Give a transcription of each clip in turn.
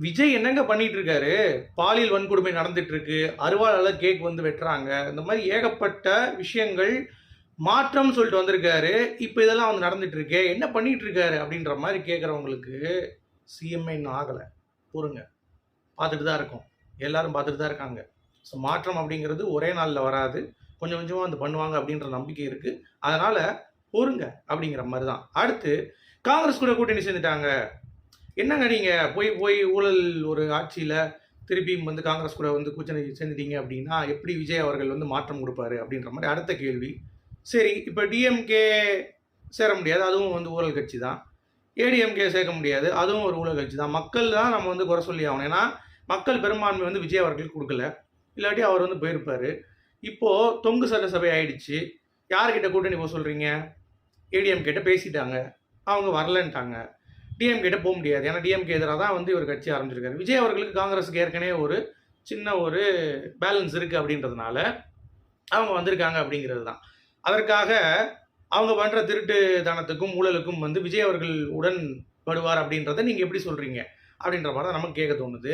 விஜய் என்னங்க பண்ணிட்டு இருக்காரு? பாலியல் வன்கொடுமை நடந்துட்டு இருக்கு. அருவாளால கேக் வந்து வெட்டுறாங்க. இந்த மாரி ஏகப்பட்ட விஷயங்கள் மாற்றம்னு சொல்லிட்டு வந்திருக்காரு. இப்ப இதெல்லாம் வந்து நடந்துட்டு இருக்கே. என்ன பண்ணிட்டு இருக்காரு? அப்படின்ற மாரி கேட்கிறவங்களுக்கு சிஎம்ஏ இன்னும் ஆகல. பொறுங்க. பார்த்துட்டு தான் இருக்கோம். எல்லாரும் பார்த்துட்டு தான் இருக்காங்க. ஸோ மாற்றம் அப்படிங்கிறது ஒரே நாள்ல வராது. கொஞ்சம் கொஞ்சமா வந்து பண்ணுவாங்க அப்படின்ற நம்பிக்கை இருக்கு. அதனால பொறுங்க அப்படிங்கிற மாரி தான். அடுத்து காங்கிரஸ் கூட கூட்டணி சேர்ந்துட்டாங்க. என்னங்க நீங்க போய் போய் ஊழல் ஒரு ஆட்சியில திருப்பியும் வந்து காங்கிரஸ் கூட வந்து கூட்டணி சேர்ந்துட்டீங்க அப்படின்னா, எப்படி விஜய் அவர்கள் வந்து மாற்றம் குடுப்பாரு? அப்படின்ற மாரி அடுத்த கேள்வி. சரி, இப்ப டிஎம்கே சேர முடியாது. அதுவும் வந்து ஊழல் கட்சி தான். ஏடிஎம்கே சேர்க்க முடியாது. அதுவும் ஒரு ஊழல் கட்சி தான். மக்கள் தான் நம்ம வந்து குறை சொல்லி ஆகணும். ஏன்னா, மக்கள் பெரும்பான்மை வந்து விஜய் அவர்களுக்கு குடுக்கல. இல்லாட்டி அவர் வந்து போயிருப்பாரு. இப்போ தொங்கு சட்டசபை ஆயிடுச்சு. யார்கிட்ட கூட்டணி போ சொல்றீங்க? ஏடிஎம் கிட்ட பேசிட்டாங்க. அவங்க வரலன்ட்டாங்க. டிஎம்கே கிட்ட முடியாது. ஏன்னா டிஎம்கே எதிரா தான் வந்து இவர் கட்சி ஆரம்பிச்சிருக்காரு. விஜய் அவர்களுக்கு காங்கிரஸுக்கு ஏற்கனவே ஒரு சின்ன ஒரு பேலன்ஸ் இருக்கு அப்படின்றதுனால, அவங்க வந்திருக்காங்க அப்படிங்கிறது தான். அதற்காக அவங்க பண்ற திருட்டுத்தனத்துக்கும், ஊழலுக்கும் வந்து விஜய் அவர்கள் உடன்படுவார் அப்படின்றத நீங்க எப்படி சொல்றீங்க? அப்படின்ற மாரி தான் நமக்கு கேட்க தோணுது.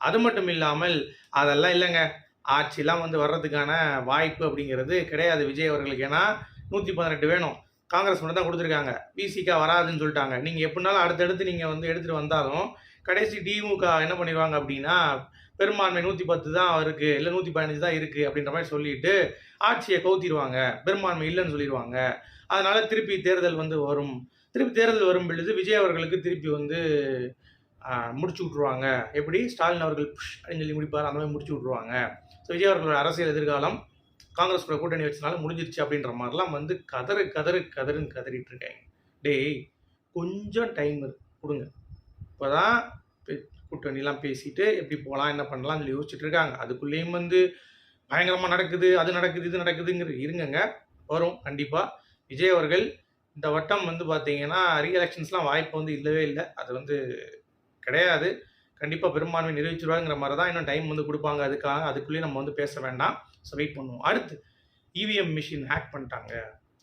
அது மட்டும் இல்லாமல், அதெல்லாம் இல்லங்க. ஆட்சிலாம் வந்து வர்றதுக்கான வாய்ப்பு அப்படிங்கிறது கிடையாது விஜய் அவர்களுக்கு. ஏன்னா 118 வேணும். காங்கிரஸ் மட்டும் தான் குடுத்துருக்காங்க. விசிக வராதுன்னு சொல்லிட்டாங்க. நீங்க எப்படினாலும் அடுத்தடுத்து நீங்க வந்து எடுத்துட்டு வந்தாலும், கடைசி திமுக என்ன பண்ணிருவாங்க அப்படின்னா, பெரும்பான்மை 110 தான் இருக்கு. இல்ல 115 தான் இருக்கு அப்படின்ற மாரி சொல்லிட்டு, ஆட்சிய கவுத்திருவாங்க. பெரும்பான்மை இல்லன்னு சொல்லிருவாங்க. அதனால திருப்பி தேர்தல் வந்து வரும். திருப்பி தேர்தல் வரும் பொழுது விஜய் அவர்களுக்கு திருப்பி வந்து முடிச்சு விட்டுருவாங்க. எப்படி ஸ்டாலின் அவர்கள் புஷ் அப்படின்னு சொல்லி முடிப்பாரு. அந்த மாரி முடிச்சு விட்டுருவாங்க. ஸோ விஜய் அவர்களோட அரசியல் எதிர்காலம் காங்கிரஸ் கூட கூட்டணி வச்சனால முடிஞ்சிருச்சு அப்படின்ற மாரிலாம் வந்து கதறுன்னு கதறிட்டு இருக்காங்க. டேய் கொஞ்சம் டைம் குடுங்க. இப்பதான் கூட்டணிலாம் பேசிட்டு எப்படி போலாம், என்ன பண்ணலாம்னு சொல்லி யோசிச்சுட்டு இருக்காங்க. அதுக்குள்ளேயும் வந்து பயங்கரமா நடக்குது, அது நடக்குது, இது நடக்குதுங்கிறது இருங்கங்க. வரும் கண்டிப்பா. விஜய் அவர்கள் இந்த வட்டம் வந்து பார்த்தீங்கன்னா, ரீ எலக்ஷன்ஸ்லாம் வாய்ப்பு வந்து இல்லவே இல்ல. அது வந்து கிடையாது. கண்டிப்பா பெரும்பான்மை நிரூபிச்சுருவாங்கங்கிற மாரி தான் இன்னும் டைம் வந்து குடுப்பாங்க அதுக்காக. அதுக்குள்ளேயும் நம்ம வந்து பேச வேண்டாம். ஸோ வெயிட் பண்ணுவோம். அடுத்து இவிஎம் மிஷின் ஹேக் பண்ணிட்டாங்க.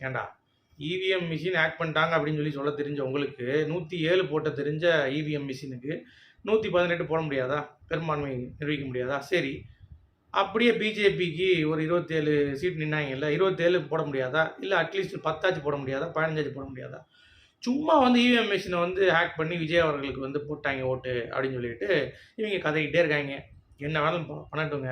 ஏன்டா இவிஎம் மிஷின் ஹேக் பண்ணிட்டாங்க அப்படின்னு சொல்லி சொல்ல தெரிஞ்ச உங்களுக்கு 107 போட்ட தெரிஞ்ச இவிஎம் மிஷினுக்கு 118 போட முடியாதா? பெரும்பான்மை நிரூபிக்க முடியாதா? சரி. அப்படியே பிஜேபிக்கு ஒரு 27 சீட் நின்னாங்கல்ல, 27 போட முடியாதா? இல்ல அட்லீஸ்ட் 10 போட முடியாதா? 15 போட முடியாதா? சும்மா வந்து இவிஎம் மிஷினை வந்து ஹேக் பண்ணி விஜய் அவர்களுக்கு வந்து போட்டாங்க ஓட்டு அப்படின்னு சொல்லிட்டு இவங்க கதைக்கிட்டே இருக்காங்க. என்ன வேணாலும் பண்ணட்டுங்க.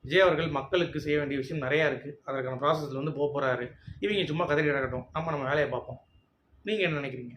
விஜய் அவர்கள் மக்களுக்கு செய்ய வேண்டிய விஷயம் நிறையா இருக்குது. அதற்கான ப்ராசஸில் வந்து போகிறாரு. இவங்க சும்மா கதறி கிடக்கட்டும். நம்ம வேலையை பார்ப்போம். நீங்கள் என்ன நினைக்கிறீங்க?